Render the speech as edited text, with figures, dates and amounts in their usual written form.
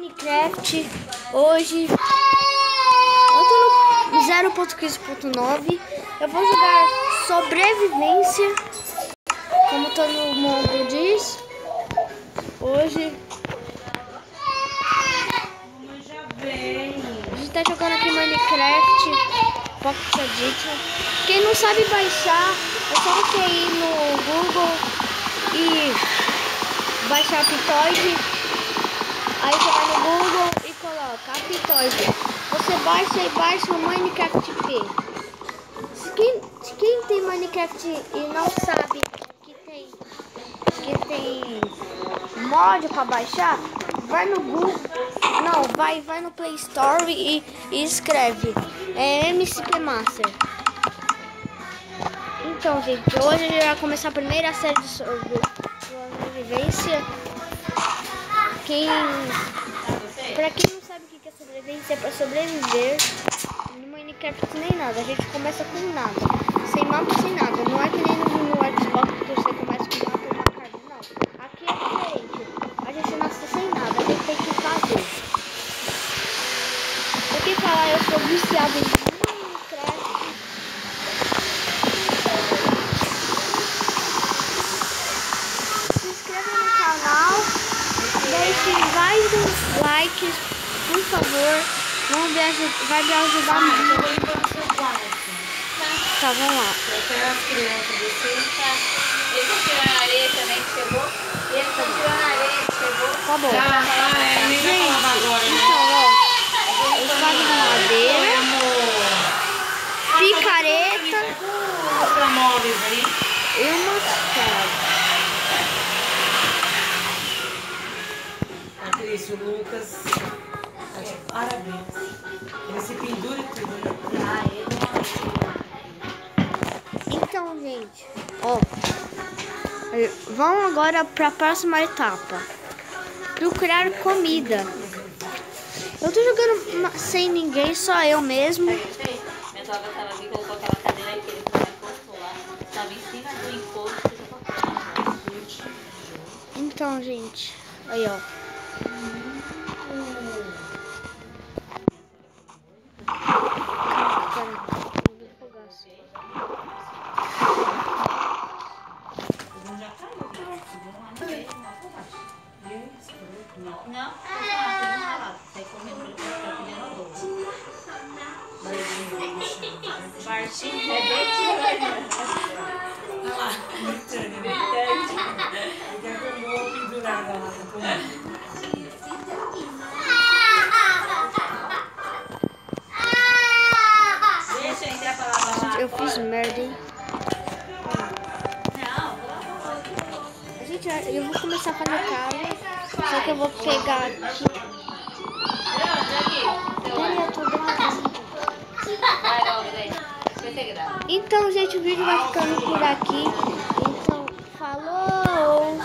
Minecraft. Hoje eu tô no 0.15.9. Eu vou jogar sobrevivência, como todo mundo diz. Hoje a gente tá jogando aqui Minecraft Pocket Edition. Quem não sabe baixar, é só você ir no Google e baixar Aptoide. Aí você vai no Google e coloca Aptoide. Você baixa e baixa o Minecraft P. Quem tem Minecraft e não sabe que tem mod para baixar, vai no Google, não, vai no Play Store e escreve MCP Master. Então, gente, hoje a gente vai começar a primeira série de sobrevivência. Pra quem não sabe o que é sobrevivência, é pra sobreviver no Minecraft nem nada. A gente começa com nada, sem mapa, sem nada. Não é que nem no Xbox que você começa com mapa e uma carta, não. Aqui é diferente. A gente nasce sem nada, a gente tem que fazer. Pra quem falar, eu sou viciado em Minecraft. Se inscreva no canal, deixe vários likes, por favor. Vai me ajudar muito. Tá, vamos lá. Eu quero as crianças de cima. Eles estão tirando areia também, que chegou. E eles estão tirando areia, que chegou. Tá bom. Gente, então, ó, eu faço madeira, picareta e uma chave. Patrícia, o Lucas, parabéns. Ele se pendura e tudo. Então, gente, ó, vamos agora para a próxima etapa. Procurar comida. Eu tô jogando sem ninguém, só eu mesmo. Minha sogra estava aqui, colocou aquela cadeira aí que ele foi lá, estava em cima do encosto. Então, gente, aí, ó. Não, você comendo Martinho é bem olha lá, pendurada lá. Deixa eu entrar pra lá. Eu fiz merda, hein? Gente, eu vou começar a fazer casa. Só que eu vou pegar aqui. Então, gente, o vídeo vai ficando por aqui. Então, falou!